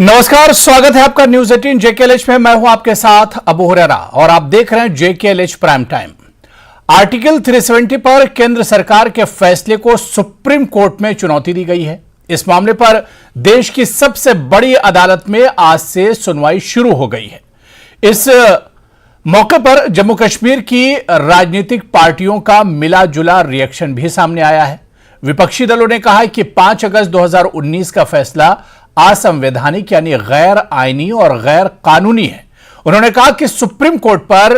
नमस्कार, स्वागत है आपका न्यूज 18 जेकेएलएच में। मैं हूं आपके साथ अबू हुरैरा और आप देख रहे हैं जेकेएलएच प्राइम टाइम। आर्टिकल 370 पर केंद्र सरकार के फैसले को सुप्रीम कोर्ट में चुनौती दी गई है। इस मामले पर देश की सबसे बड़ी अदालत में आज से सुनवाई शुरू हो गई है। इस मौके पर जम्मू कश्मीर की राजनीतिक पार्टियों का मिला जुला रिएक्शन भी सामने आया है। विपक्षी दलों ने कहा है कि 5 अगस्त 2019 का फैसला असंवैधानिक यानी गैर आईनी और गैर कानूनी है। उन्होंने कहा कि सुप्रीम कोर्ट पर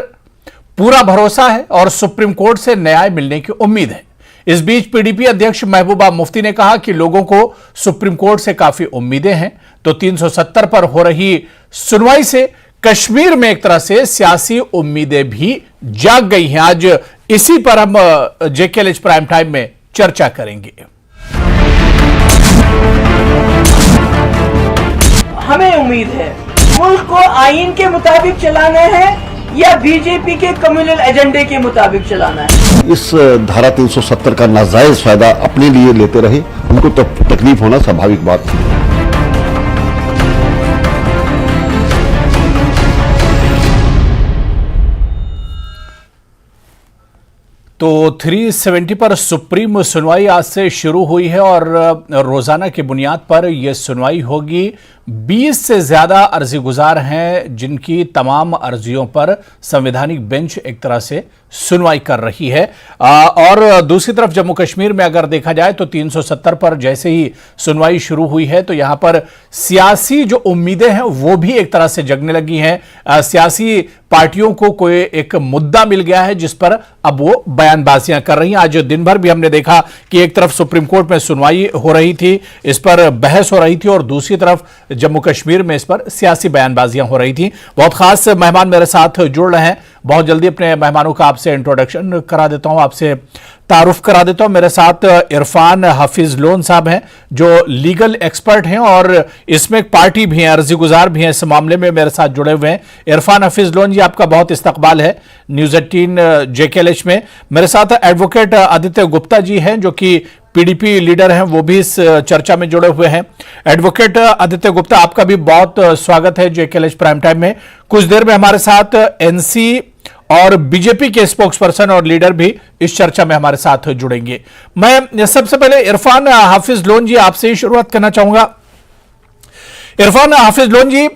पूरा भरोसा है और सुप्रीम कोर्ट से न्याय मिलने की उम्मीद है। इस बीच पीडीपी अध्यक्ष महबूबा मुफ्ती ने कहा कि लोगों को सुप्रीम कोर्ट से काफी उम्मीदें हैं, तो 370 पर हो रही सुनवाई से कश्मीर में एक तरह से सियासी उम्मीदें भी जाग गई हैं। आज इसी पर हम जेकेएलएच प्राइम टाइम में चर्चा करेंगे। हमें उम्मीद है मुल्क को आईन के मुताबिक चलाना है या बीजेपी के कम्युनल एजेंडे के मुताबिक चलाना है। इस धारा 370 का नाजायज फायदा अपने लिए लेते रहे, उनको तकलीफ होना स्वाभाविक बात थी। तो 370 पर सुप्रीम सुनवाई आज से शुरू हुई है और रोजाना की बुनियाद पर यह सुनवाई होगी। 20 से ज्यादा अर्जी गुजार हैं जिनकी तमाम अर्जियों पर संवैधानिक बेंच एक तरह से सुनवाई कर रही है। और दूसरी तरफ जम्मू कश्मीर में अगर देखा जाए तो 370 पर जैसे ही सुनवाई शुरू हुई है तो यहां पर सियासी जो उम्मीदें हैं वो भी एक तरह से जगने लगी हैं। सियासी पार्टियों को कोई एक मुद्दा मिल गया है जिस पर अब वो बयानबाजियां कर रही हैं। आज दिन भर भी हमने देखा कि एक तरफ सुप्रीम कोर्ट में सुनवाई हो रही थी, इस पर बहस हो रही थी, और दूसरी तरफ जम्मू कश्मीर में इस पर सियासी बयानबाजियां हो रही थी। बहुत खास मेहमान मेरे साथ जुड़ रहे हैं। बहुत जल्दी अपने मेहमानों का आपसे इंट्रोडक्शन करा देता हूं, आपसे तारुफ करा देता हूं। मेरे साथ इरफान हफीज लोन साहब हैं जो लीगल एक्सपर्ट हैं और इसमें एक पार्टी भी है, अर्जी गुजार भी हैं, इस मामले में मेरे साथ जुड़े हुए हैं। इरफान हफीज लोन जी, आपका बहुत इस्तकबाल है न्यूज 18 जेकेएलएच में। मेरे साथ एडवोकेट आदित्य गुप्ता जी हैं जो कि पीडीपी लीडर हैं, वो भी इस चर्चा में जुड़े हुए हैं। एडवोकेट आदित्य गुप्ता, आपका भी बहुत स्वागत है जेकेएलएच प्राइम टाइम में। कुछ देर में हमारे साथ एनसी और बीजेपी के स्पोक्स पर्सन और लीडर भी इस चर्चा में हमारे साथ जुड़ेंगे। मैं सबसे पहले इरफान हाफिज लोन जी आपसे ही शुरुआत करना चाहूंगा। इरफान हाफिज लोन जी,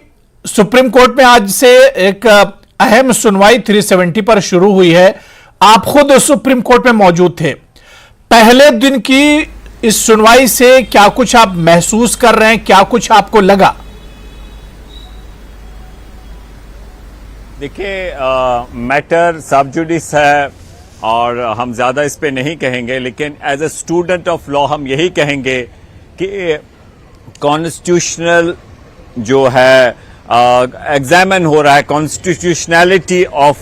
सुप्रीम कोर्ट में आज से एक अहम सुनवाई 370 पर शुरू हुई है। आप खुद सुप्रीम कोर्ट में मौजूद थे। पहले दिन की इस सुनवाई से क्या कुछ आप महसूस कर रहे हैं, क्या कुछ आपको लगा? देखिए, मैटर सब जुडिस है और हम ज्यादा इस पे नहीं कहेंगे, लेकिन as a student of law हम यही कहेंगे कि कॉन्स्टिट्यूशनल जो है एग्जामिन हो रहा है, कॉन्स्टिट्यूशनैलिटी ऑफ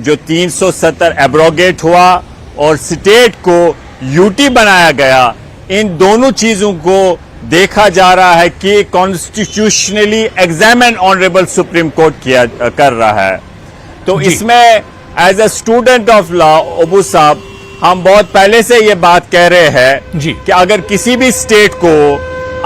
जो 370 एब्रोगेट हुआ और स्टेट को यूटी बनाया गया, इन दोनों चीजों को देखा जा रहा है कि constitutionally examine honourable supreme court कर रहा है। तो इसमें as a student of law Abu साहब, हम बहुत पहले से ये बात कह रहे हैं कि अगर किसी भी स्टेट को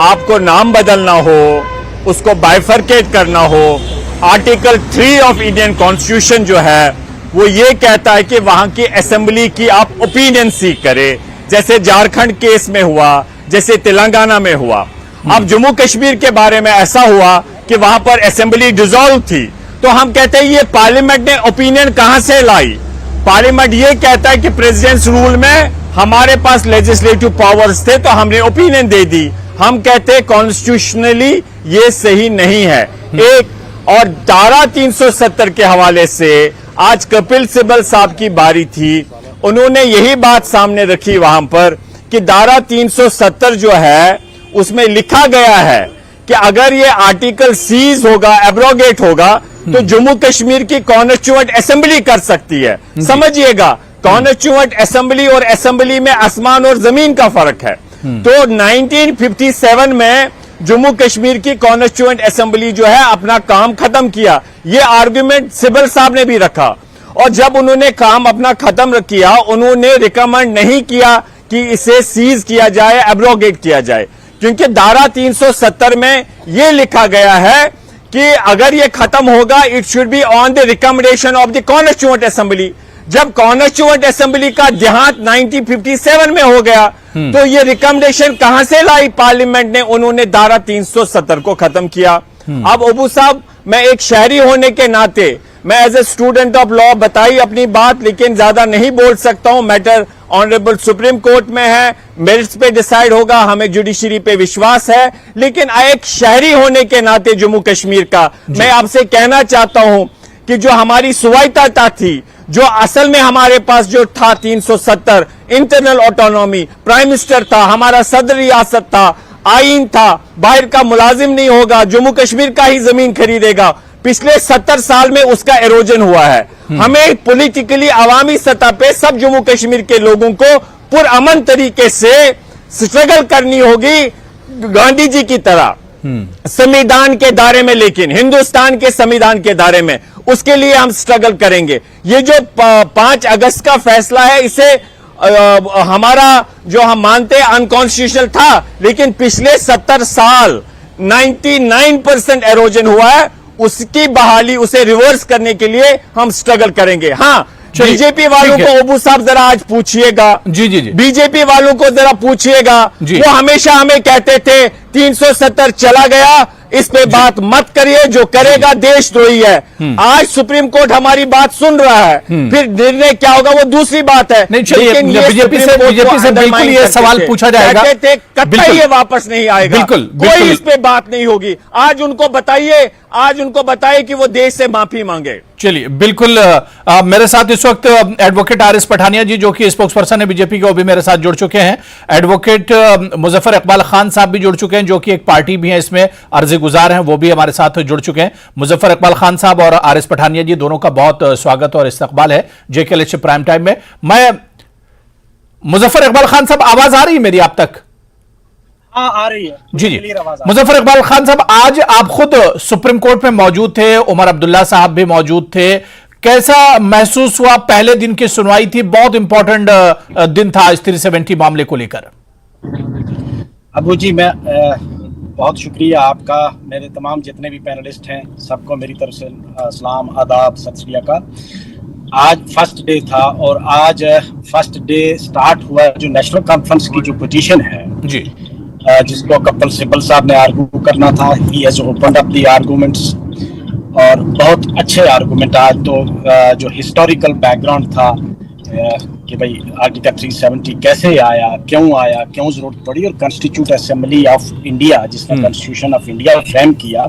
आपको नाम बदलना हो, उसको बाइफरकेट करना हो, आर्टिकल 3 ऑफ इंडियन कॉन्स्टिट्यूशन जो है वो ये कहता है कि वहां की असेंबली की आप ओपिनियन सीक करें, जैसे झारखंड केस में हुआ, जैसे तेलंगाना में हुआ। अब जम्मू कश्मीर के बारे में ऐसा हुआ कि वहां पर असेंबली डिसॉल्व थी, तो हम कहते हैं ये पार्लियामेंट ने ओपिनियन कहां से लाई? पार्लियामेंट ये कहता है कि प्रेसिडेंट्स रूल में हमारे पास लेजिस्लेटिव पावर्स थे तो हमने ओपिनियन दे दी। हम कहते हैं कॉन्स्टिट्यूशनली ये सही नहीं है। एक और धारा 370 के हवाले से आज कपिल सिब्बल साहब की बारी थी, उन्होंने यही बात सामने रखी वहां पर कि धारा 370 जो है उसमें लिखा गया है कि अगर ये आर्टिकल सीज होगा, एब्रोगेट होगा, तो जम्मू कश्मीर की कॉन्स्टिट्यूएंट असेंबली कर सकती है। समझिएगा, कॉन्स्टिट्यूएंट असेंबली और असेंबली में आसमान और जमीन का फर्क है। तो 1957 में जम्मू कश्मीर की कॉन्स्टिट्यूएंट असेंबली जो है अपना काम खत्म किया, ये आर्गुमेंट सिब्बल साहब ने भी रखा। और जब उन्होंने काम अपना खत्म किया, उन्होंने रिकमेंड नहीं किया कि इसे सीज किया जाए, एब्रोगेट किया जाए, क्योंकि धारा 370 में ये लिखा गया है कि अगर ये खत्म होगा it should be on the recommendation of the constituent assembly. जब कॉन्स्टिट्यूएंट असेंबली का देहांत 1957 में हो गया तो ये रिकमेंडेशन कहां से लाई पार्लियामेंट ने? उन्होंने धारा 370 को खत्म किया। अब अबू साहब, मैं एक शहरी होने के नाते मैं as a student of law बताई अपनी बात, लेकिन ज्यादा नहीं बोल सकता हूं। मैटर ऑनरेबल सुप्रीम कोर्ट में है, मेरिट्स पे डिसाइड होगा, हमें जुडिशरी पे विश्वास है। लेकिन एक शहरी होने के नाते जम्मू कश्मीर का मैं आपसे कहना चाहता हूं कि जो हमारी स्वायत्तता थी, जो असल में हमारे पास जो था 370 इंटरनल ऑटोनॉमी, प्राइम मिनिस्टर था, हमारा सदर रियासत था, आईन था, बाहर का मुलाजिम नहीं होगा, जम्मू कश्मीर का ही जमीन खरीदेगा, पिछले 70 साल में उसका एरोजन हुआ है। हमें पॉलिटिकली अवामी सतह पे सब जम्मू कश्मीर के लोगों को पुरअमन तरीके से स्ट्रगल करनी होगी, गांधी जी की तरह संविधान के दायरे में, लेकिन हिंदुस्तान के संविधान के दायरे में। उसके लिए हम स्ट्रगल करेंगे। ये जो 5 अगस्त का फैसला है, इसे हमारा जो हम मानते हैं अनकॉन्स्टिट्यूशनल था, लेकिन पिछले 70 साल 99% एरोजन हुआ है। उसकी बहाली, उसे रिवर्स करने के लिए हम स्ट्रगल करेंगे। हाँ, बीजेपी वालों को अबू साहब जरा आज पूछिएगा, जी। बीजेपी वालों को जरा पूछिएगा, वो हमेशा हमें कहते थे 370 चला गया, इस पे बात मत करिए, जो करेगा देशद्रोही है। आज सुप्रीम कोर्ट हमारी बात सुन रहा है, फिर निर्णय क्या होगा वो दूसरी बात है। नहीं, चलिए, बीजेपी से बिल्कुल ये सवाल पूछा जाएगा, कहते थे कतई ये वापस नहीं आएगा, बिल्कुल कोई इस पे बात नहीं होगी। आज उनको बताइए कि वो देश से माफी मांगे। चलिए, बिल्कुल। मेरे साथ इस वक्त एडवोकेट आरिस पठानिया जी, जो कि स्पोक्स पर्सन है बीजेपी के, वो भी मेरे साथ जुड़ चुके हैं। एडवोकेट मुजफ्फर इकबाल खान साहब भी जुड़ चुके हैं, जो कि एक पार्टी भी है इसमें, अर्जी गुजार हैं, वो भी हमारे साथ जुड़ चुके हैं। मुजफ्फर इकबाल खान साहब और आरिस पठानिया जी, दोनों का बहुत स्वागत और इस्तकबाल है जेकेएलएच प्राइम टाइम में। मैं मुजफ्फर इकबाल खान साहब, आवाज आ रही है मेरी आप तक? हाँ, आ रही है जी। मुजफ्फर इकबाल खान साहब, आज आप खुद सुप्रीम कोर्ट में मौजूद थे, उमर अब्दुल्ला साहब भी मौजूद थे, कैसा महसूस हुआ? पहले दिन की सुनवाई थी, बहुत इंपॉर्टेंट दिन था इस 370 मामले को लेकर। अबू जी, मैं बहुत शुक्रिया आपका। मेरे तमाम जितने भी पैनलिस्ट हैं, सबको मेरी तरफ से सलाम, आदाब, सत श्री अकाल। आज फर्स्ट डे था और आज फर्स्ट डे स्टार्ट हुआ जो नेशनल कॉन्फ्रेंस की जो पिटीशन है जी, जिसको कपिल सिब्बल साहब ने आर्गू करना था। He has opened up the arguments और बहुत अच्छे आर्गूमेंट। आज तो जो हिस्टोरिकल बैकग्राउंड था कि भाई आर्टिकल 370 कैसे आया, क्यों जरूरत पड़ी, और कॉन्स्टिट्यूट असेंबली ऑफ इंडिया जिसने कॉन्स्टिट्यूशन ऑफ इंडिया फ्रेम किया,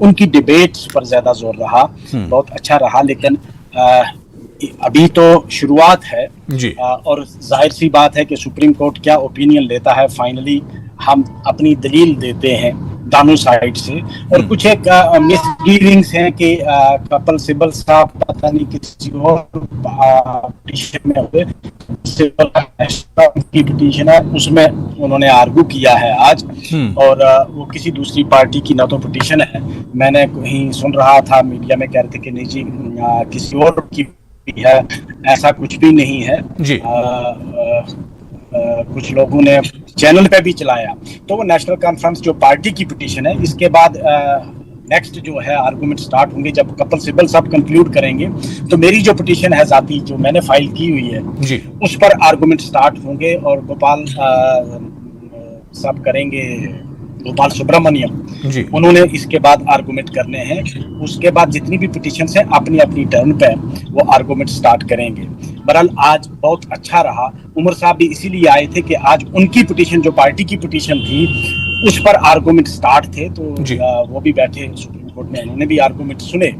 उनकी डिबेट्स पर ज्यादा जोर रहा। बहुत अच्छा रहा, लेकिन अभी तो शुरुआत है जी। और जाहिर सी बात है कि सुप्रीम कोर्ट क्या ओपिनियन लेता है, फाइनली हम अपनी दलील देते हैं दोनों साइड से। और कुछ एक मिसरीडिंग्स हैं कि कपिल सिब्बल साहब पता नहीं किसी और पिटीशन में हुए, की पिटीशन है उसमें उन्होंने आर्गू किया है आज, और वो किसी दूसरी पार्टी की ना तो पिटीशन है। मैंने कहीं सुन रहा था, मीडिया में कह रहे थे कि नहीं जी किसी और की है, ऐसा कुछ भी नहीं है जी। कुछ लोगों ने चैनल पे भी चलाया। तो वो नेशनल कॉन्फ्रेंस जो पार्टी की पिटीशन है, इसके बाद नेक्स्ट जो है आर्गूमेंट स्टार्ट होंगे। जब कपिल सिब्बल साहब कंक्लूड करेंगे तो मेरी जो पिटीशन है जाती, जो मैंने फाइल की हुई है जी, उस पर आर्गूमेंट स्टार्ट होंगे और गोपाल साहब करेंगे, गोपाल सुब्रमण्यम जी, उन्होंने इसके बाद आर्गूमेंट करने हैं। उसके बाद जितनी भी पिटीशंस हैं अपनी अपनी टर्न पे वो आर्गूमेंट स्टार्ट करेंगे। बहरहाल आज बहुत अच्छा रहा। उमर साहब भी इसीलिए आए थे कि आज उनकी पिटीशन जो पार्टी की पिटीशन थी उस पर आर्गूमेंट स्टार्ट थे, तो वो भी बैठे सुप्रीम कोर्ट में, उन्होंने भी आर्गूमेंट सुने।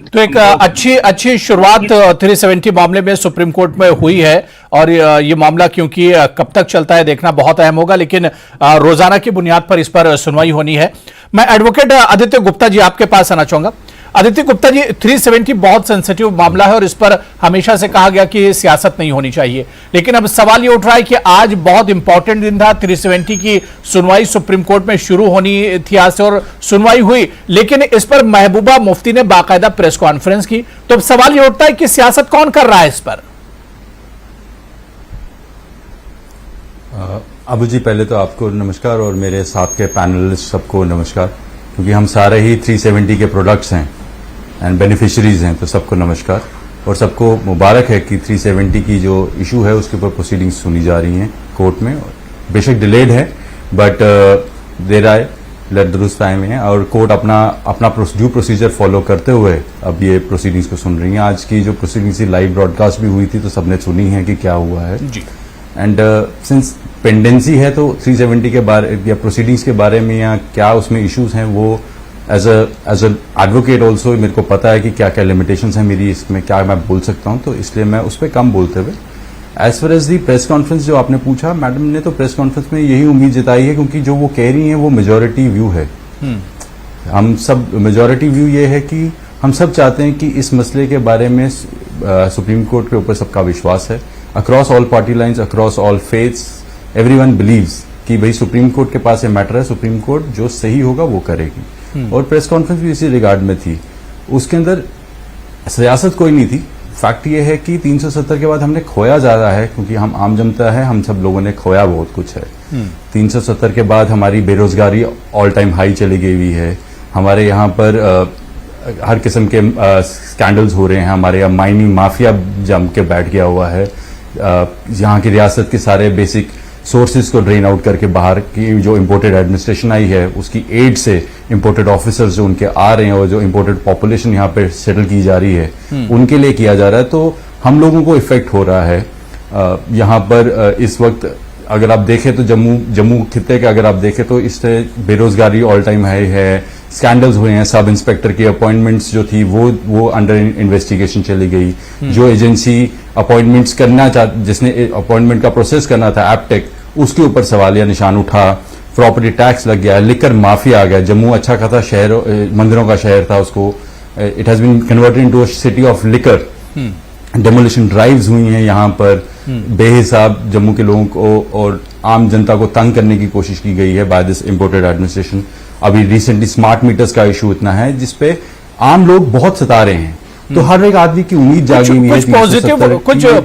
तो एक अच्छी शुरुआत 370 मामले में सुप्रीम कोर्ट में हुई है, और ये मामला क्योंकि कब तक चलता है देखना बहुत अहम होगा, लेकिन रोजाना की बुनियाद पर इस पर सुनवाई होनी है। मैं एडवोकेट आदित्य गुप्ता जी आपके पास आना चाहूंगा। आदित्य गुप्ता जी, 370 बहुत सेंसिटिव मामला है और इस पर हमेशा से कहा गया कि सियासत नहीं होनी चाहिए, लेकिन अब सवाल ये उठ रहा है कि आज बहुत इंपॉर्टेंट दिन था। 370 की सुनवाई सुप्रीम कोर्ट में शुरू होनी थी आज से, और सुनवाई हुई, लेकिन इस पर महबूबा मुफ्ती ने बाकायदा प्रेस कॉन्फ्रेंस की। तो अब सवाल ये उठता है कि सियासत कौन कर रहा है इस पर? अबू जी, पहले तो आपको नमस्कार और मेरे साथ के पैनलिस्ट सबको नमस्कार, क्योंकि हम सारे ही 370 के प्रोडक्ट्स हैं एंड बेनिफिशरीज हैं, तो सबको नमस्कार और सबको मुबारक है कि 370 की जो इशू है उसके ऊपर प्रोसीडिंग्स सुनी जा रही हैं कोर्ट में। बेशक डिलेड है बट देर आए लेट दुरुस्त टाइम है और कोर्ट अपना ड्यू प्रोसीजर फॉलो करते हुए अब ये प्रोसीडिंग्स को सुन रही हैं। आज की जो प्रोसीडिंग्स थी लाइव ब्रॉडकास्ट भी हुई थी, तो सबने सुनी है कि क्या हुआ है जी। एंड सिंस पेंडेंसी है तो 370 के बारे या प्रोसीडिंग्स के बारे में या क्या उसमें इश्यूज हैं, वो एज अ एडवोकेट ऑल्सो मेरे को पता है कि क्या क्या लिमिटेशंस हैं मेरी, इसमें क्या मैं बोल सकता हूं, तो इसलिए मैं उस पर कम बोलते हुए as far as the press conference जो आपने पूछा, मैडम ने तो प्रेस कॉन्फ्रेंस में यही उम्मीद जताई है, क्योंकि जो वो कह रही हैं वो मेजोरिटी व्यू है। हम सब मेजोरिटी व्यू ये है कि हम सब चाहते हैं कि इस मसले के बारे में सुप्रीम कोर्ट के ऊपर सबका विश्वास है, across all party lines, across all faiths, everyone believes कि भाई सुप्रीम कोर्ट के पास ये मैटर है, सुप्रीम कोर्ट जो सही होगा वो करेगी। और प्रेस कॉन्फ्रेंस भी इसी रिगार्ड में थी, उसके अंदर सियासत कोई नहीं थी। फैक्ट ये है कि 370 के बाद हमने खोया ज्यादा है, क्योंकि हम आम जनता है, हम सब लोगों ने खोया बहुत कुछ है। 370 के बाद हमारी बेरोजगारी ऑल टाइम हाई चली गई हुई है, हमारे यहाँ पर हर किस्म के स्कैंडल्स हो रहे हैं, हमारे यहाँ माइनिंग माफिया जम के बैठ गया हुआ है, यहाँ की रियासत के सारे बेसिक सोर्सेज को ड्रेन आउट करके बाहर की जो इम्पोर्टेड एडमिनिस्ट्रेशन आई है उसकी एड से इम्पोर्टेड ऑफिसर्स जो उनके आ रहे हैं और जो इम्पोर्टेड पॉपुलेशन यहाँ पे सेटल की जा रही है उनके लिए किया जा रहा है, तो हम लोगों को इफेक्ट हो रहा है। यहाँ पर इस वक्त अगर आप देखें तो जम्मू खित्ते के अगर आप देखें तो इससे बेरोजगारी ऑल टाइम हाई है, स्कैंडल्स हुए हैं, सब इंस्पेक्टर की अपॉइंटमेंट्स जो थी वो अंडर इन्वेस्टिगेशन चली गई, जो एजेंसी अपॉइंटमेंट्स करना जिसने अपॉइंटमेंट का प्रोसेस करना था एपटेक, उसके ऊपर सवालिया निशान उठा, प्रॉपर्टी टैक्स लग गया, लिकर माफिया आ गया। जम्मू अच्छा खासा शहर मंदिरों का शहर था, उसको it has been converted into a city of liquor. Demolition drives हुई हैं यहाँ पर, बेहिसाब जम्मू के लोगों को और आम जनता को तंग करने की कोशिश की गई है बाय दिस इम्पोर्टेड एडमिनिस्ट्रेशन। अभी रिसेंटली स्मार्ट मीटर्स का इशू इतना है जिसपे आम लोग बहुत सता रहे हैं, तो हर एक आदमी की उम्मीद जागी हुई है। कुछ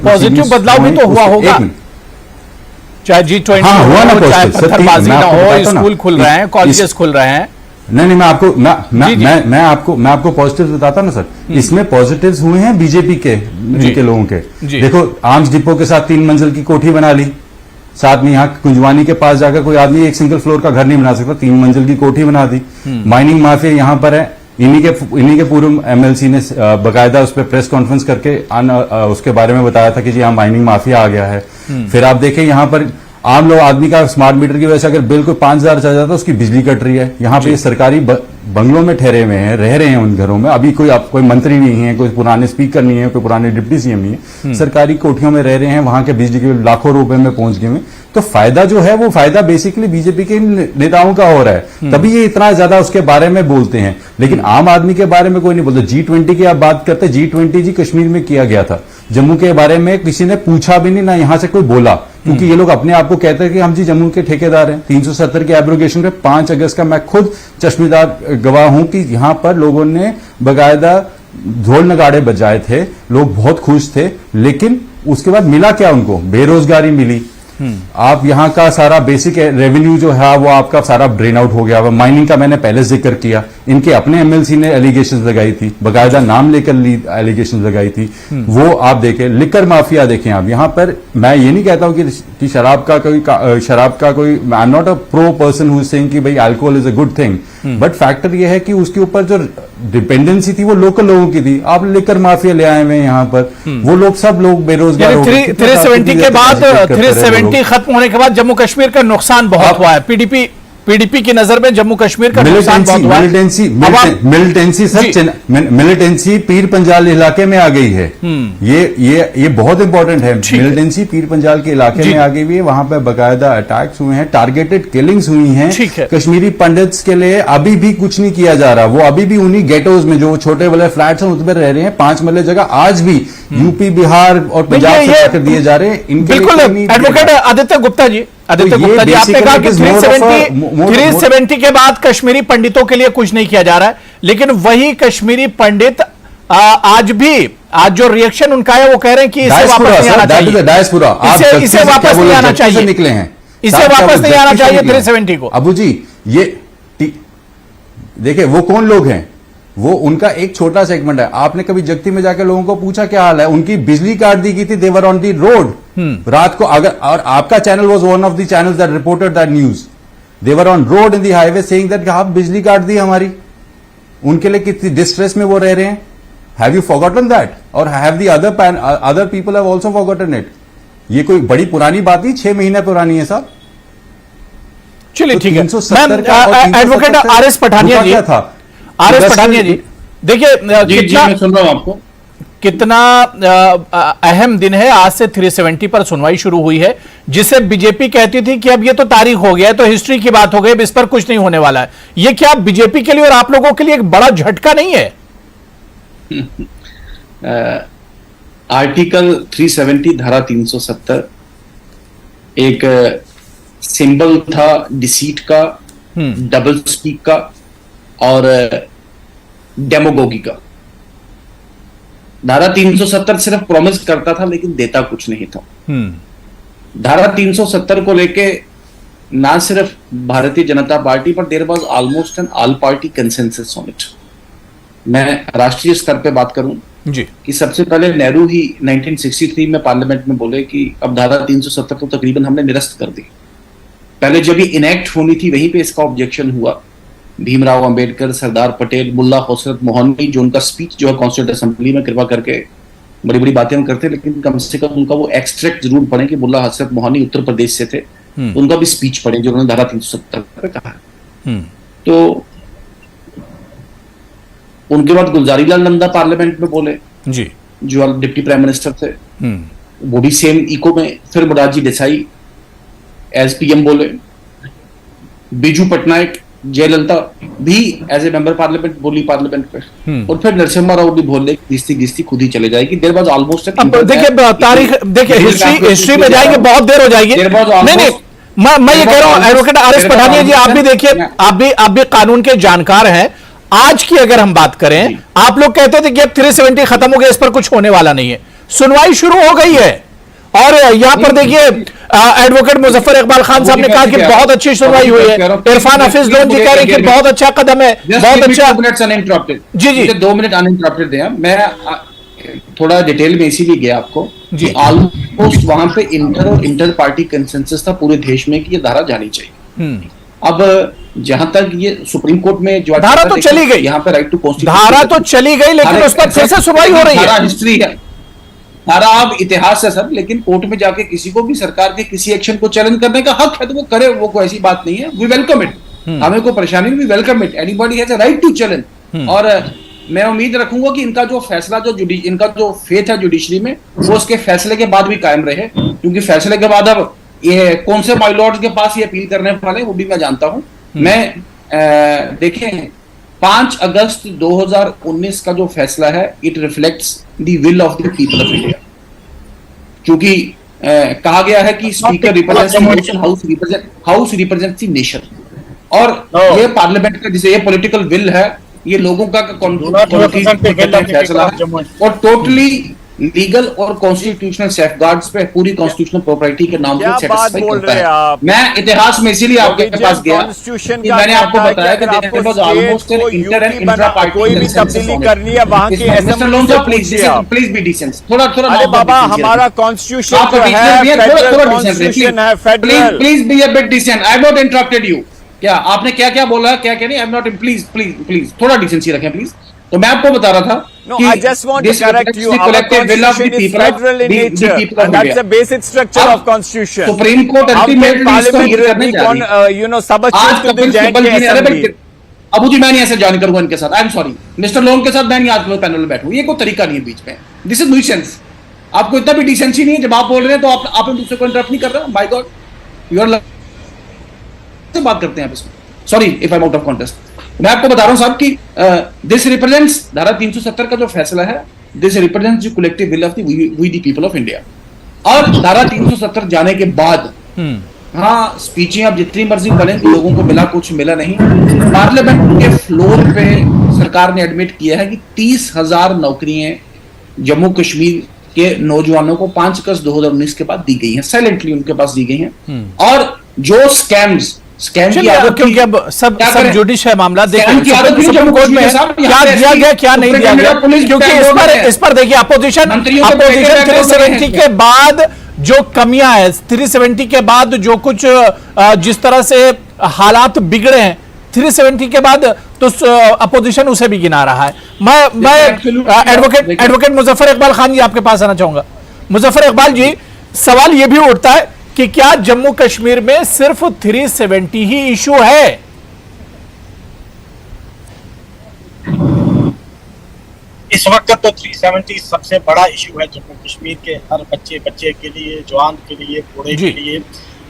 पॉजिटिव बदलाव भी तो हुआ होगा, चाहे G20 हुआ ना, चाहे पत्थरबाजी ना हो, स्कूल खुल रहे हैं, कॉलेजेस खुल रहे हैं। नहीं, मैं आपको पॉजिटिव बताता ना सर, इसमें पॉजिटिव्स हुए हैं बीजेपी के लोगों के। देखो, आर्म्स डिपो के साथ 3 मंजिल की कोठी बना ली, साथ में यहाँ कुंजवानी के पास जाकर कोई आदमी एक सिंगल फ्लोर का घर नहीं बना सकता, 3 मंजिल की कोठी बना दी। माइनिंग माफिया यहाँ पर है, इन्हीं के पूर्व एमएलसी ने बकायदा उस पर प्रेस कॉन्फ्रेंस करके उसके बारे में बताया था कि जी यहाँ माइनिंग माफिया आ गया है। फिर आप देखें यहाँ पर आम लोग आदमी का स्मार्ट मीटर की वजह से अगर बिल कोई 5,000 चल जाता है उसकी बिजली कट रही है। यहाँ पे सरकारी बंगलों में ठहरे हुए हैं, रह रहे हैं उन घरों में, अभी कोई मंत्री नहीं है, कोई पुराने स्पीकर नहीं है, कोई पुराने डिप्टी सीएम नहीं है, सरकारी कोठियों में रह रहे हैं, वहां के बिजली के लाखों रुपए में पहुंच गए हैं। तो फायदा जो है वो फायदा बेसिकली बीजेपी के नेताओं का हो रहा है, तभी ये इतना ज्यादा उसके बारे में बोलते हैं, लेकिन आम आदमी के बारे में कोई नहीं बोलता। G20 की आप बात करते, G20 जी कश्मीर में किया गया था, जम्मू के बारे में किसी ने पूछा भी नहीं, ना यहां से कोई बोला, क्योंकि ये लोग अपने आप को कहते हैं कि हम जी जम्मू के ठेकेदार हैं। 370 के एब्रोगेशन पे 5 अगस्त का मैं खुद चश्मेदार गवाह हूं कि यहां पर लोगों ने बकायदा ढोल नगाड़े बजाए थे, लोग बहुत खुश थे, लेकिन उसके बाद मिला क्या उनको? बेरोजगारी मिली। आप यहाँ का सारा बेसिक रेवेन्यू जो है वो आपका सारा ड्रेन आउट हो गया। माइनिंग का मैंने पहले जिक्र किया, इनके अपने एमएलसी ने एलिगेशंस लगाई थी, बकायदा नाम लेकर एलिगेशंस लगाई थी, वो आप देखें। लिकर माफिया देखें आप यहाँ पर। मैं ये नहीं कहता हूँ कि शराब का कोई आई am not a pro person who is saying कि भाई alcohol is a good thing, but factor ये है कि उसके ऊपर जो डिपेंडेंसी थी वो लोकल लोगों की थी। आप लिकर माफिया ले आए हुए यहाँ पर, वो लोग सब लोग बेरोजगार हो गए। 370 के बाद 370 खत्म होने के बाद जम्मू कश्मीर का नुकसान बहुत हुआ है। पीडीपी की नजर में जम्मू कश्मीर का नुकसान बहुत हुआ है। मिलिटेंसी पीर पंजाल इलाके में आ गई है। ये बहुत इंपॉर्टेंट है। मिलिटेंसी पीर पंजाल के इलाके में आ गई है, वहां पे बकायदा अटैक्स हुए हैं, टारगेटेड किलिंग्स हुई हैं। कश्मीरी पंडित्स के लिए अभी भी कुछ नहीं किया जा रहा, वो अभी भी उन्हीं गेटोज में जो छोटे वाले फ्लैट्स हैं उसमें रह रहे हैं। 5 मरले जगह आज भी यूपी, बिहार और पंजाब से जाकर दिए जा रहे हैं। बिल्कुल एडवोकेट आदित्य गुप्ता जी, आपने कहा कि 370 के बाद कश्मीरी पंडितों के लिए कुछ नहीं किया जा रहा है, लेकिन वही कश्मीरी पंडित आज जो रिएक्शन उनका है वो कह रहे हैं कि इसे वापस नहीं आना चाहिए, इसे वापस नहीं आना चाहिए। निकले हैं इसे साहब, क्या वापस वो नहीं आना justify चाहिए किया? 370 को। अबू जी ये देखिए वो कौन लोग हैं, वो उनका एक छोटा सेगमेंट है। आपने कभी जगती में जाकर लोगों को पूछा क्या हाल है? उनकी बिजली काट दी गई थी, देवर ऑन दी रोड रात को। अगर और आपका channel was one of the channels that reported that news, they were on road in the highway saying that आप बिजली काट दी हमारी। उनके लिए कितनी डिस्ट्रेस में वो रह रहे हैं। हैव यू फॉरगॉटन दैट और have the other people have also forgotten it? ये कोई बड़ी पुरानी बात नहीं, 6 महीने पुरानी है साहब। चलिए तो ठीक है। 370 का और 370 एडवोकेट आर.एस. पठानिया जी, क्या था? आर.एस. पठानिया जी, देखिए कितना मैं सुन रहा हूं आपको। कितना अहम दिन है। आज से 370 पर सुनवाई शुरू हुई है, जिसे बीजेपी कहती थी कि अब ये तो तारीख हो गया है, तो हिस्ट्री की बात हो गई, अब इस पर कुछ नहीं होने वाला है। ये क्या बीजेपी के लिए और आप लोगों के लिए एक बड़ा झटका नहीं है? आर्टिकल 370 धारा 370 एक सिंबल था डिसीट का, डबल स्पीक का और डेमोगोगी का। धारा 370 सिर्फ प्रॉमिस करता था लेकिन देता कुछ नहीं था। धारा 370 को लेके ना सिर्फ भारतीय जनता पार्टी पर there was almost an all party consensus on it. मैं राष्ट्रीय स्तर पे बात करूं जी, कि सबसे पहले नेहरू ही 1963 में पार्लियामेंट में बोले कि अब धारा 370 को तकरीबन हमने निरस्त कर दी। पहले जब ये इनेक्ट होनी थी वहीं पे इसका ऑब्जेक्शन हुआ। भीमराव अंबेडकर, सरदार पटेल, मुल्ला हसरत मोहनी, जो उनका स्पीच जो है कॉन्स्टिट्यूंट असेंबली में कृपा करके बड़ी बड़ी बातें हम करते, लेकिन कम से कम उनका वो एक्सट्रैक्ट जरूर पढ़े कि मुल्ला हसरत मोहनी उत्तर प्रदेश से थे, उनका भी स्पीच पढ़े जो उन्होंने धारा 370 पे कहा। तो उनके बाद गुलजारीलाल नंदा पार्लियामेंट में बोले जी, जो डिप्टी प्राइम मिनिस्टर थे, वो भी सेम इको में। फिर मोरारजी देसाई एज पीएम बोले, बीजू पटनायक, जयललिता भी एज ए मेंबर पार्लियामेंट बोली पार्लियामेंट पे, और फिर नरसिम्हा राव भी बोले घिसती घिसती खुद ही चले जाएगी। देर बाद ऑलमोस्ट देखिए तारीख, देखिए हिस्ट्री में जाएंगे, बहुत देर हो जाएगी। नहीं, मैं ये कह रहा हूं एडवोकेट आर.एस. पठानिया जी, आप भी देखिए, आप भी कानून के जानकार हैं। आज की अगर हम बात करें, आप लोग कहते थे कि अब 370 खत्म हो गया, इस पर कुछ होने वाला नहीं है। सुनवाई शुरू हो गई है और यहां पर देखिए एडवोकेट मुजफ्फर इकबाल खान साहब ने कहा कि बहुत अच्छी सुनवाई हुई है। इरफान हफीज लोन जी कह रहे हैं कि बहुत अच्छा कदम है, बहुत अच्छा। जी जी, 2 मिनट अनइंटरप्टेड दें। मैं थोड़ा डिटेल में इसीलिए गया आपको जी, ऑलमोस्ट वहां पे इंटर पार्टी कंसेंसस था पूरे देश में कि ये धारा जानी चाहिए। अब जहां तक ये सुप्रीम कोर्ट में जो धारा तो चली गई, यहाँ पे राइट टू कॉन्स्टिट्यूशन धारा तो चली गई, लेकिन उस पर फिर से सुनवाई हो रही है। हिस्ट्री है, धारा अब इतिहास है सर, लेकिन कोर्ट में जाके किसी को भी सरकार के किसी एक्शन को चैलेंज करने का हक है तो वो करे, वो कोई ऐसी बात नहीं है। वी वेलकम इट, हमें कोई परेशानी नहीं, we welcome it. Anybody has a right to challenge. और मैं उम्मीद रखूंगा कि इनका जो फैसला इनका जो फेथ है जुडिशरी में, वो उसके फैसले के बाद भी कायम रहे, क्योंकि फैसले के बाद अब ये कौन से माय लॉर्ड्स के पास ये अपील करने वाले वो भी मैं जानता हूं। मैं देखें 5 अगस्त 2019 का जो फैसला है, it reflects the will of the people of India, क्योंकि कहा गया है कि speaker represents house represents the nation, और ये पार्लियामेंट का जिसे ये पॉलिटिकल विल है, ये लोगों का फैसला है और टोटली लीगल और कॉन्स्टिट्यूशनल सेफगार्ड्स पे पूरी कॉन्स्टिट्यूशनल प्रॉपर्टी के नाम को सेटिस्फाई करता है। मैं इतिहास में इसीलिए आपके पास गया कि मैंने आपको बताया कि almost inter and intra party कोई भी तब्दीली करनी है वहां की प्लीज बी डिसेंट, थोड़ा अरे बाबा हमारा कॉन्स्टिट्यूशन जो है federal, please be a bit decent. I have not interrupted you. क्या आपने क्या क्या बोला, क्या क्या नहीं, I am not, please please please थोड़ा डिसेंसी रखें प्लीज। तो मैं आपको बता रहा था No, I just want to correct you. Our constitution is federal in nature, and that's the basic structure of constitution. Supreme Court ultimately Parliament substitute to the Joint Assembly. Abu जी मैं नहीं ऐसे ज्वाइन करूंगा इनके साथ, I am sorry. Mister loan के साथ मैं नहीं आज पैनल में बैठूंगा, ये कोई तरीका नहीं है बीच में। This is nuisance. आपको इतना भी डिसेंसी नहीं है, जब आप बोल रहे हैं तो आप दूसरे को इंटरप्ट नहीं कर रहे। माय गॉड, यू आर बात करते हैं आप इसमें। Sorry if I am out of context. मैं आपको बता रहा हूं साहब कि दिस रिप्रेजेंट्स धारा 370 का जो फैसला है, this represents the collective will of the we the people of India. और धारा 370 जाने के बाद हाँ स्पीचें अब जितनी मर्जी बने, लोगों को मिला कुछ मिला नहीं। पार्लियामेंट के फ्लोर पे सरकार ने एडमिट किया है कि 30,000 नौकरियां जम्मू कश्मीर के नौजवानों को 5 अगस्त 2019 के बाद दी गई हैं, साइलेंटली उनके पास दी गई हैं। और जो स्कैम की चलिए, आदत क्योंकि थी, अब सब क्या सब करें? जुडिश है मामला। स्कैम की आदत देखिए थी सुप्रीम जम्मू कोर्ट में कश्मीर साहब, क्या यहाँ पे दिया गया क्या नहीं दिया गया, पुलिस क्योंकि ब्लैक इस पर देखिए अपोजिशन मंत्रियों को ब्लैक 370 के बाद जो कमियां है, 370 के बाद जो कुछ जिस तरह से हालात बिगड़े हैं 370 के बाद, तो अपोजिशन उसे भी गिना रहा है। मैं एडवोकेट मुजफ्फर इकबाल खान जी आपके पास आना चाहूंगा। मुजफ्फर इकबाल जी, सवाल यह भी उठता है कि क्या जम्मू कश्मीर में सिर्फ 370 ही इशू है? इस वक्त तो 370 सबसे बड़ा इशू है जम्मू कश्मीर के हर बच्चे के लिए, जवान के लिए, बूढ़े के लिए।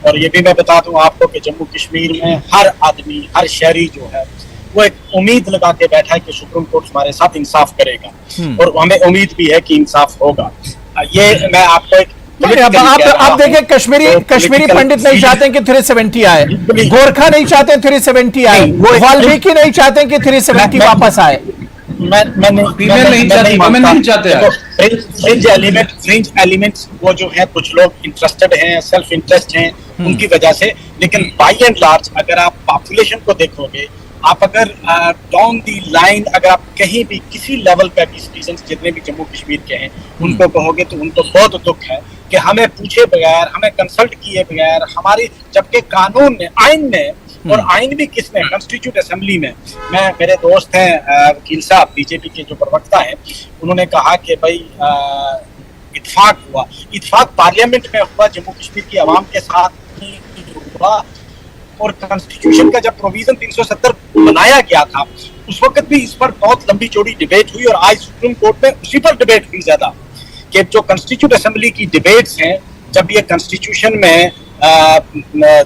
और ये भी मैं बता दूं आपको कि जम्मू कश्मीर में हर आदमी, हर शहरी जो है वो एक उम्मीद लगा के बैठा है कि सुप्रीम कोर्ट हमारे साथ इंसाफ करेगा और हमें उम्मीद भी है कि इंसाफ होगा। ये मैं आपको एक आप देखें, कश्मीरी पंडित नहीं चाहते कि 370 आए, गोरखा नहीं चाहते 370 आए, वाल्मीकि नहीं चाहते कि 370 वापस आए। मैं नहीं चाहते। फ्रिंज एलिमेंट्स वो जो है, कुछ लोग इंटरेस्टेड हैं, सेल्फ इंटरेस्ट हैं उनकी वजह से, लेकिन बाई एंड लार्ज अगर आप पॉपुलेशन को देखोगे, आप अगर डाउन दी लाइन अगर आप कहीं भी किसी लेवल पे भी सिटीजन्स जितने भी जम्मू कश्मीर के हैं उनको कहोगे तो उनको बहुत दुख है कि हमें पूछे बगैर, हमें कंसल्ट किए बगैर हमारी, जबकि कानून ने, आइन ने, और आइन भी किसने, कॉन्स्टिट्यूट असेंबली में, मैं, मेरे दोस्त हैं वकील साहब बीजेपी के जो प्रवक्ता हैं, उन्होंने कहा कि भाई इत्तेफाक हुआ, इत्तेफाक पार्लियामेंट में हुआ, जम्मू कश्मीर की आवाम के साथ हुआ। और कॉन्स्टिट्यूशन का जब प्रोविजन 370 बनाया गया था उस वक्त भी इस पर बहुत लंबी चौड़ी डिबेट हुई और आज सुप्रीम कोर्ट में उसी पर डिबेट हुई ज्यादा कि जो कॉन्स्टिट्यूट असेंबली की डिबेट्स हैं, जब ये कॉन्स्टिट्यूशन में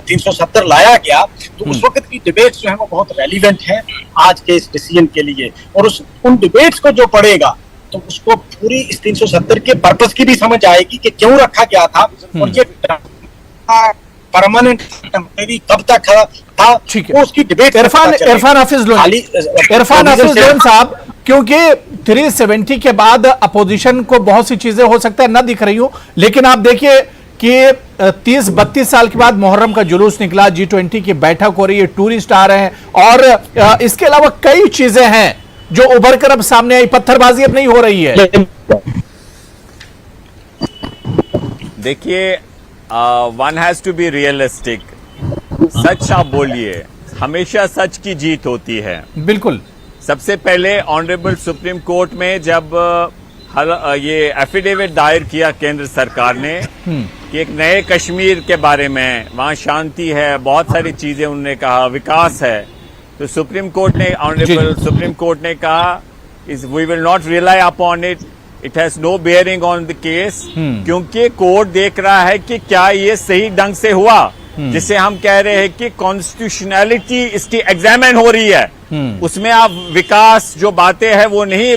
370 लाया गया तो उस वक्त की डिबेट्स जो है वो बहुत रेलिवेंट हैं आज के इस डिसीजन के लिए। और उन डिबेट्स को जो पढ़ेगा तो उसको पूरी इस 370 के पर्पस की भी समझ आएगी कि क्यों रखा गया था और ये परमानेंट कब तक था, वो उसकी डिबेट। इरफान हाफिज लोन साहब, क्योंकि 370 के बाद अपोजिशन को बहुत सी चीजें हो सकता है न दिख रही हो, लेकिन आप देखिए कि 30-32 साल के बाद मुहर्रम का जुलूस निकला, G20 की बैठक हो रही है, टूरिस्ट आ रहे हैं, और इसके अलावा कई चीजें हैं जो उभर कर अब सामने आई, पत्थरबाजी अब नहीं हो रही है। देखिए, one has to be realistic. सच आप बोलिए, हमेशा सच की जीत होती है। बिल्कुल। सबसे पहले ऑनरेबल सुप्रीम कोर्ट में जब ये एफिडेविट दायर किया केंद्र सरकार ने कि एक नए कश्मीर के बारे में, वहां शांति है, बहुत सारी चीजें उन्होंने कहा, विकास है, तो सुप्रीम कोर्ट ने, ऑनरेबल सुप्रीम कोर्ट ने कहा is we will not rely upon it, it has no bearing on the case, क्योंकि कोर्ट देख रहा है कि क्या ये सही ढंग से हुआ, जिसे हम कह रहे हैं कि कॉन्स्टिट्यूशनैलिटी इसकी एग्जामिन हो रही है, उसमें आप विकास जो बातें हैं वो नहीं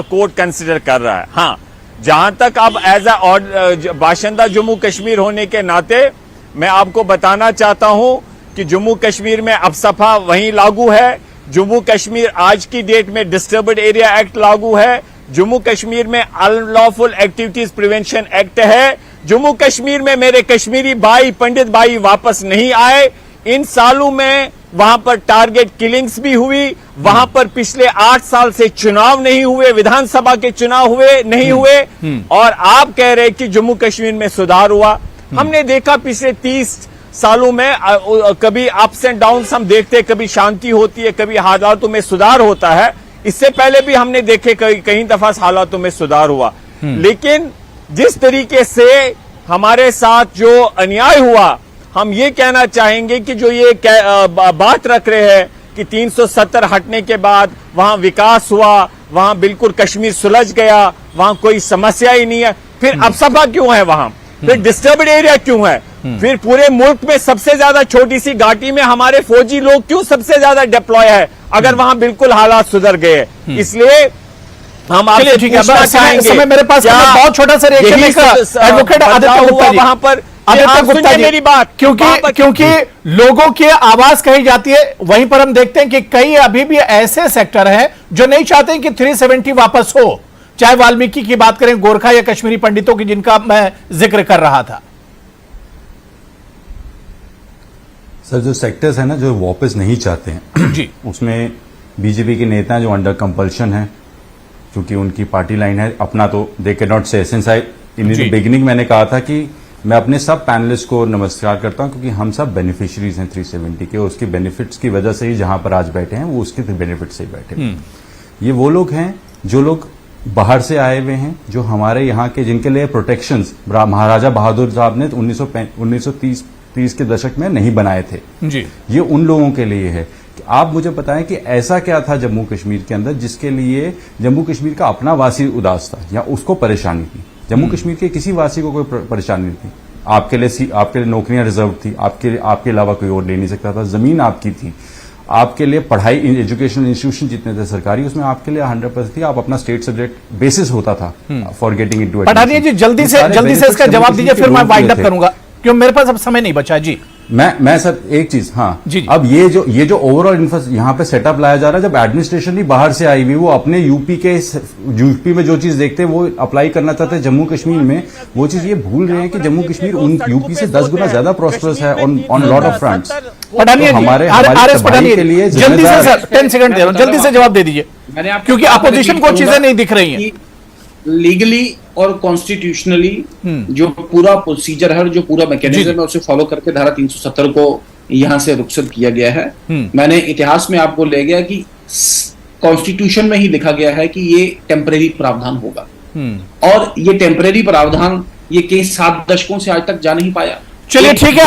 कोर्ट कंसिडर कर रहा है। हाँ, जहां तक अब एज अ बाशिंदा जम्मू कश्मीर होने के नाते मैं आपको बताना चाहता हूं कि जम्मू कश्मीर में अब सफा वहीं लागू है, जम्मू कश्मीर आज की डेट में डिस्टर्ब्ड एरिया एक्ट लागू है, जम्मू कश्मीर में अनलॉफुल एक्टिविटीज प्रिवेंशन एक्ट है, जम्मू कश्मीर में मेरे कश्मीरी भाई, पंडित भाई वापस नहीं आए, इन सालों में वहां पर टारगेट किलिंग्स भी हुई, वहां पर पिछले 8 साल से चुनाव नहीं हुए, विधानसभा के चुनाव हुए नहीं हुए, और आप कह रहे कि जम्मू कश्मीर में सुधार हुआ। हमने देखा पिछले 30 सालों में कभी अप्स एंड डाउन्स हम देखते, कभी शांति होती है, कभी हालातों में सुधार होता है। इससे पहले भी हमने देखे कई दफा हालातों में सुधार हुआ, लेकिन जिस तरीके से हमारे साथ जो अन्याय हुआ, हम ये कहना चाहेंगे कि जो ये बात रख रहे हैं कि 370 हटने के बाद वहां विकास हुआ, वहां बिल्कुल कश्मीर सुलझ गया, वहां कोई समस्या ही नहीं है, फिर अब सभा क्यों है वहां, फिर डिस्टर्ब्ड एरिया क्यों है, फिर पूरे मुल्क में सबसे ज्यादा छोटी सी घाटी में हमारे फौजी लोग क्यों सबसे ज्यादा डिप्लॉय है, अगर वहां बिल्कुल हालात सुधर गए। इसलिए हम आपसे पूछना चाहेंगे, समय मेरे पास बहुत छोटा सा रिएक्शन एडवोकेट आदित्य गुप्ता जी, वहां पर आदित्य गुप्ता जी, मेरी बात, क्योंकि लोगों की आवाज कही जाती है, वहीं पर हम देखते हैं कि कई अभी भी ऐसे सेक्टर हैं जो नहीं चाहते कि 370 वापस हो, चाहे वाल्मीकि की बात करें, गोरखा या कश्मीरी पंडितों की, जिनका मैं जिक्र कर रहा था। सर जो सेक्टर्स है ना जो वापस नहीं चाहते हैं जी उसमें बीजेपी के नेता जो अंडर कंपल्शन है, क्योंकि उनकी पार्टी लाइन है अपना, तो they can not say since I in जी। द बिगिनिंग मैंने कहा था कि मैं अपने सब पैनलिस्ट को नमस्कार करता हूं, क्योंकि हम सब बेनिफिशियरीज हैं 370 के, उसकी बेनिफिट्स की वजह से ही जहां पर आज बैठे हैं वो उसके बेनिफिट से ही बैठे हैं। ये वो लोग हैं जो लोग बाहर से आए हुए हैं, जो हमारे यहाँ के जिनके लिए प्रोटेक्शंस महाराजा बहादुर साहब ने 1930 के दशक में नहीं बनाए थे, जी ये उन लोगों के लिए है। कि आप मुझे बताएं कि ऐसा क्या था जम्मू कश्मीर के अंदर जिसके लिए जम्मू कश्मीर का अपना वासी उदास था या उसको परेशानी थी। जम्मू कश्मीर के किसी वासी को कोई परेशानी नहीं थी। आपके लिए नौकरियां रिजर्व थी, आपके अलावा कोई और ले नहीं सकता था। जमीन आपकी थी, आपके लिए पढ़ाई एजुकेशनल इंस्टीट्यूशन जितने थे सरकारी, उसमें आपके लिए 100% थी। आप अपना स्टेट सब्जेक्ट बेसिस होता था फॉर गेटिंग इनटू पठानिया जी जल्दी से इसका जवाब दीजिए, फिर मैं वाइंड अप करूंगा क्यों मेरे पास अब समय नहीं बचा। जी मैं सर एक चीज, हाँ जी, जी। अब ये जो ओवरऑल यहाँ पे सेटअप लाया जा रहा है, जब एडमिनिस्ट्रेशन ही बाहर से आई हुई, वो अपने यूपी में जो चीज देखते हैं वो अप्लाई करना चाहते हैं जम्मू कश्मीर में, वो चीज ये भूल रहे हैं कि जम्मू कश्मीर उन यूपी से 10 गुना ज्यादा प्रॉस्परस है on lot of fronts. Pathania ji, RS Pathania के लिए जल्दी से सर 10 सेकंड दे रहा हूं, जल्दी से जवाब दे दीजिए मैंने आपको क्योंकि अपोजिशन को चीजें नहीं दिख रही हैं। लीगली और कॉन्स्टिट्यूशनली जो पूरा प्रोसीजर है, जो पूरा मैकेनिज्म है, उसे फॉलो करके धारा 370 को यहाँ से रुखसत किया गया है। मैंने इतिहास में आपको ले गया कि कॉन्स्टिट्यूशन में ही लिखा गया है कि ये टेम्परेरी प्रावधान होगा, और ये टेम्परेरी प्रावधान ये केस 7 दशकों से आज तक जा नहीं पाया। चलिए ठीक है,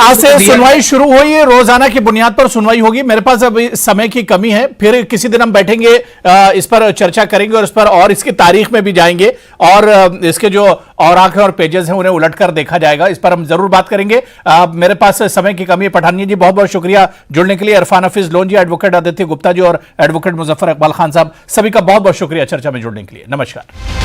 आज से सुनवाई शुरू हुई है, रोजाना की बुनियाद पर सुनवाई होगी। मेरे पास अभी समय की कमी है, फिर किसी दिन हम बैठेंगे, इस पर चर्चा करेंगे और इस पर और इसकी तारीख में भी जाएंगे और इसके जो और आंखें और पेजेस हैं उन्हें उलट कर देखा जाएगा। इस पर हम जरूर बात करेंगे। मेरे पास समय की कमी है। पठानिया जी बहुत बहुत शुक्रिया जुड़ने के लिए। इरफान हफीज लोन जी, एडवोकेट आदित्य गुप्ता जी और एडवोकेट मुजफ्फर इकबाल खान साहब, सभी का बहुत बहुत शुक्रिया चर्चा में जुड़ने के लिए। नमस्कार।